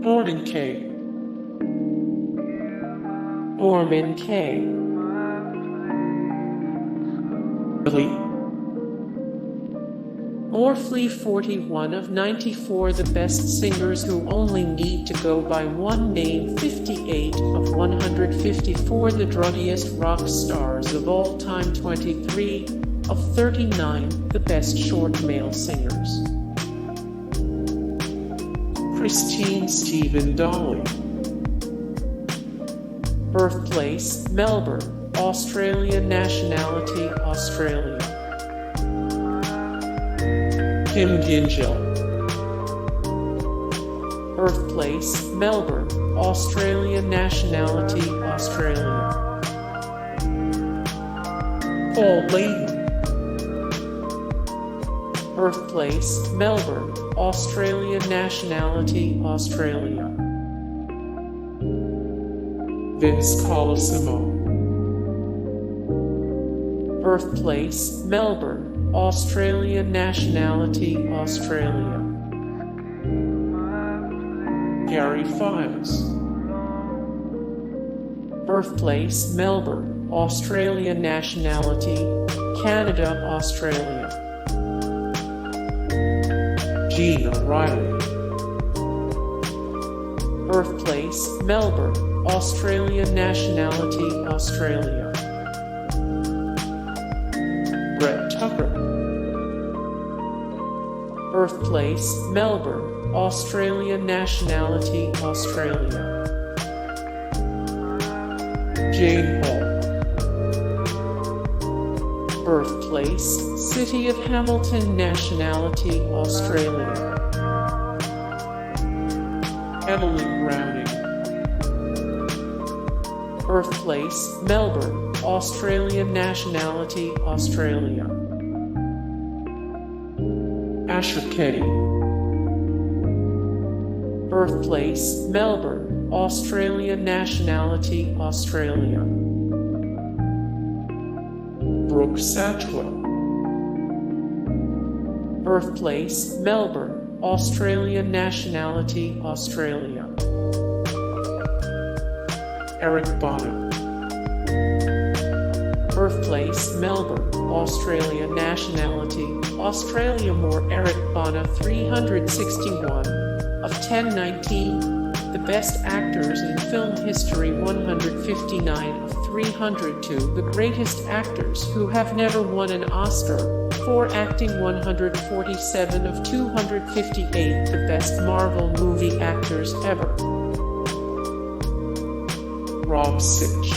Norman Kaye. Norman Kaye. Flea. Or Flea 41 of 94, the best singers who only need to go by one name. 58 of 154, the druggiest rock stars of all time. 23 of 39, the best short male singers. Christine Stephen-Daly. Birthplace, Melbourne, Australia. Nationality, Australia. Kym Gyngell. Birthplace, Melbourne, Australia. Nationality, Australia. Leyden. Birthplace, Melbourne, Australia. Nationality, Australia. Colosimo. Birthplace, Melbourne, Australia. Nationality, Australia. Gary Files. Birthplace, Melbourne, Australia. Nationality, Canada, Australia. Gina Riley. Birthplace, Melbourne, Australia. Nationality, Australia. Brett Tucker. Birthplace, Melbourne, Australia. Nationality, Australia. Jane Hall. Birthplace, City of Hamilton. Nationality, Australia. Emily Browning. Birthplace, Melbourne, Australia. Nationality, Australia. Asher Keddie. Birthplace, Melbourne, Australia. Nationality, Australia. Brooke Satchwell. Birthplace, Melbourne, Australia. Nationality, Australia. Bana. Birthplace, Melbourne, Australia. Nationality, Australia. Bana 361 of 1019, the best actors in film history. 159 of 302, the greatest actors who have never won an Oscar for acting. 147 of 258, the best Marvel movie actors ever. Sitch.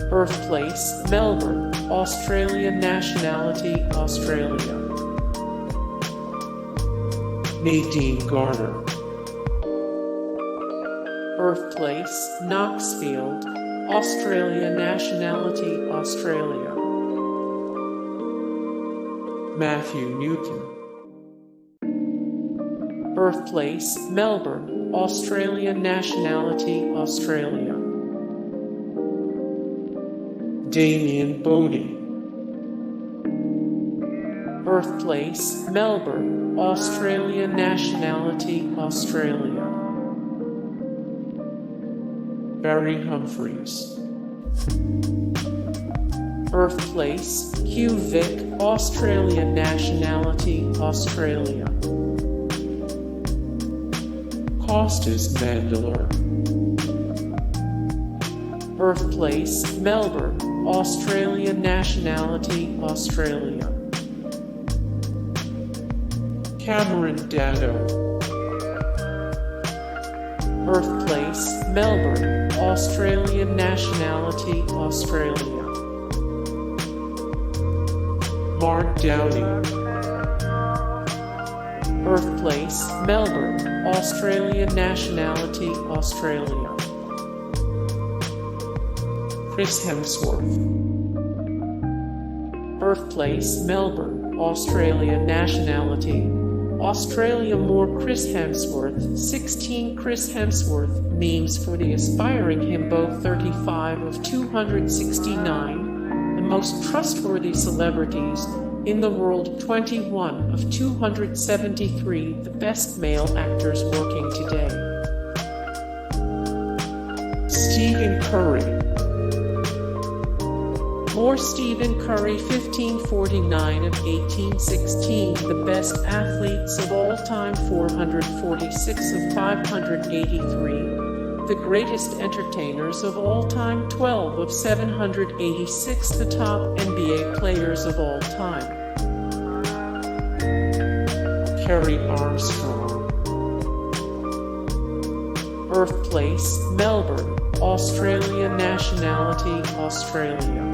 Birthplace, Melbourne, Australia. Nationality, Australia. Nadine Garner. Birthplace, Knoxfield, Australia. Nationality, Australia. Matthew Newton. Birthplace, Melbourne, Australia. Nationality, Australia. Damien Bodie. Birthplace, Melbourne, Australia. Nationality, Australia. Barry Humphries. Birthplace, Vic, Australia. Nationality, Australia. Costas Mandylor. Birthplace, Melbourne, Australia. Nationality, Australia. Cameron Dado. Birthplace, Melbourne, Australia. Nationality, Australia. Marg Downey. Birthplace, Melbourne, Australia. Nationality, Australia. Chris Hemsworth. Birthplace, Melbourne, Australia. Nationality, Australia. Chris Hemsworth. 16 Chris Hemsworth memes for the aspiring himbo. 35 of 269, the most trustworthy celebrities In the world, 21 of 273 the best male actors working today. Stephen Curry. More Stephen Curry, 1549 of 1816, the best athletes of all time, 446 of 583. The greatest entertainers of all time, 12 of 786, the top NBA players of all time. Kerry Armstrong. Birthplace, Melbourne, Australia. Nationality, Australia.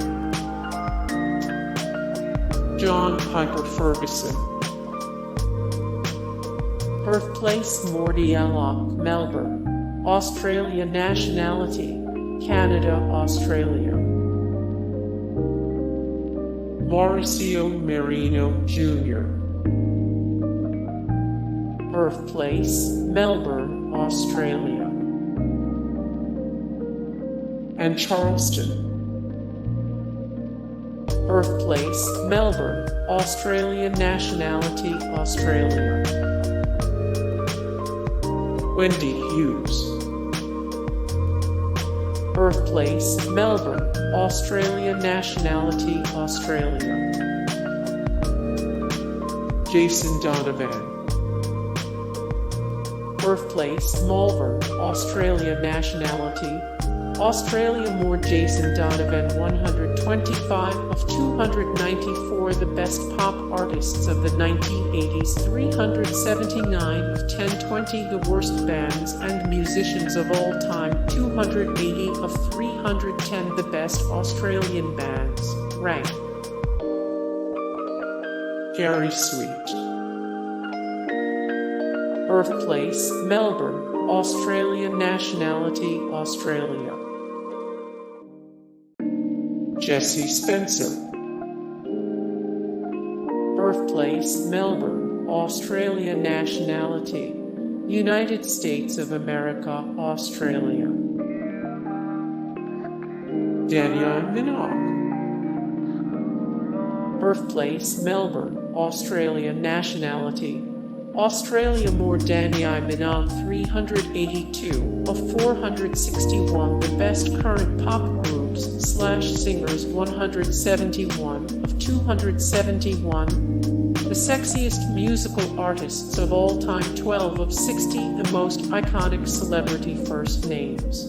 John Pyper-Ferguson. Birthplace, Mordialloc, Melbourne, Australia. Nationality, Canada, Australia. Mauricio Merino Jr. Birthplace, Melbourne, Australia. And Charleston. Birthplace, Melbourne, Australia. Nationality, Australia. Wendy Hughes. Birthplace, Melbourne, Australia. Nationality, Australia. Jason Donovan. Birthplace, Melbourne, Australia. Nationality, Australia. More Jason Donovan, 125 of 294 the best pop artists of the 1980s, 379 of 1020 the worst bands and musicians of all time, 280 of 310 the best Australian bands. Rank. Gary Sweet. Birthplace, Melbourne, Australia. Nationality, Australia. Jesse Spencer. Birthplace, Melbourne, Australia. Nationality, United States of America, Australia. Dannii Minogue. Birthplace, Melbourne, Australia. Nationality, Australia. More Dannii Minogue, 382 of 461 the best current pop groups / singers, 171 of 271 the sexiest musical artists of all time, 12 of 60 the most iconic celebrity first names.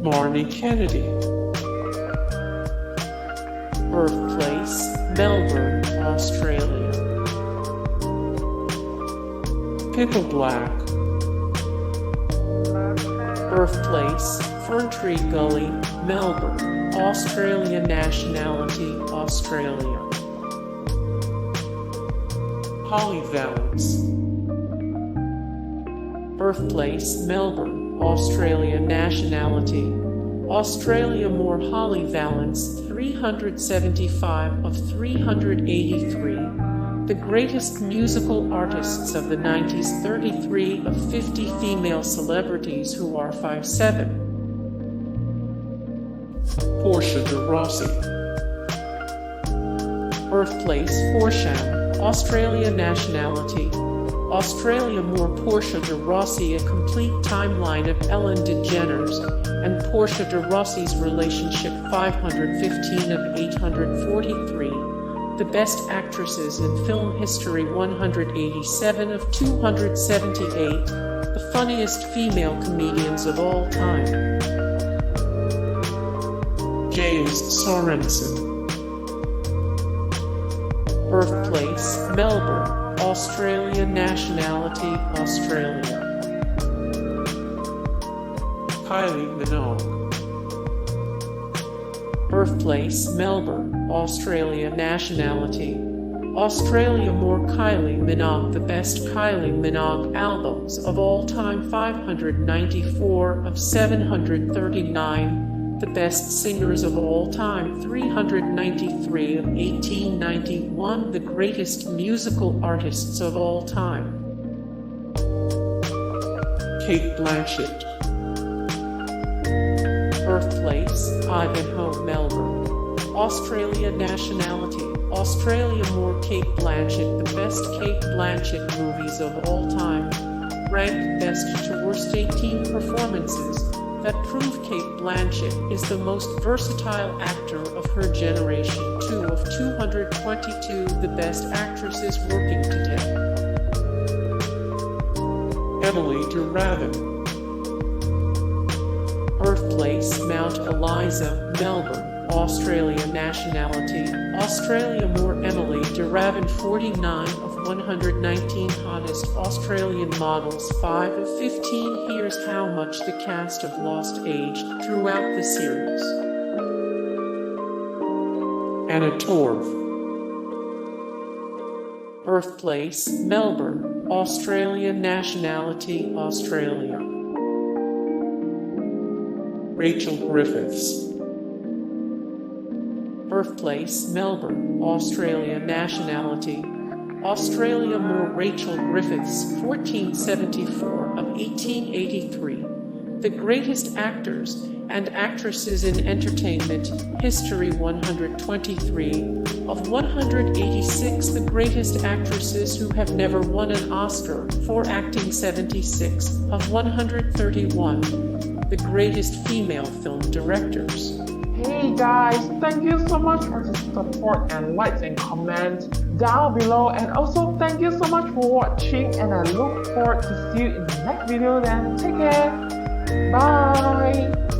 Marny Kennedy. Birthplace, Melbourne, Australia. Pippa Black. Birthplace, Ferntree Gully, Melbourne, Australia. Nationality, Australia. Holly Valance. Birthplace, Melbourne, Australia. Nationality, Australia. More Holly Valance, 375 of 383 the greatest musical artists of the 90s, 33 of 50 female celebrities who are 5'7". Portia de Rossi. Birthplace, Horsham, Australia. Nationality, Australia. More Portia de Rossi. A complete timeline of Ellen DeGeneres and Portia de Rossi's relationship, 515 of 843. The best actresses in film history, 187 of 278. The funniest female comedians of all time. James Sorensen. Birthplace, Melbourne, Australia. Nationality, Australia. Kylie Minogue. Birthplace, Melbourne, Australia. Nationality, Australia. More Kylie Minogue. The best Kylie Minogue albums of all time, 594 of 739. The best singers of all time, 393 of 1891. The greatest musical artists of all time. Cate Blanchett. Birthplace, Ivanhoe, Melbourne, Australia nationality, Australia. More Cate Blanchett. The best Cate Blanchett movies of all time. Ranked best to worst 18 performances that prove Cate Blanchett is the most versatile actor of her generation. 2 of 222 the best actresses working today. Emilie de Ravin. Birthplace, Mount Eliza, Melbourne, Australia. Nationality, Australia. More Emilie de Ravin. 49 of 119 hottest Australian models. 5 of 15. Here's how much the cast of Lost aged throughout the series. Torv. Birthplace, Melbourne, Australia. Nationality, Australia. Rachel Griffiths. Birthplace, Melbourne, Australia. Nationality, Australia. More Rachel Griffiths. 1474 of 1883. The greatest actors and actresses in entertainment history. 123 of 186. The greatest actresses who have never won an Oscar for acting. 76 of 131. The greatest female film directors. Hey guys, thank you so much for the support and likes and comments down below, and also thank you so much for watching, and I look forward to see you in the next video. Then take care, bye.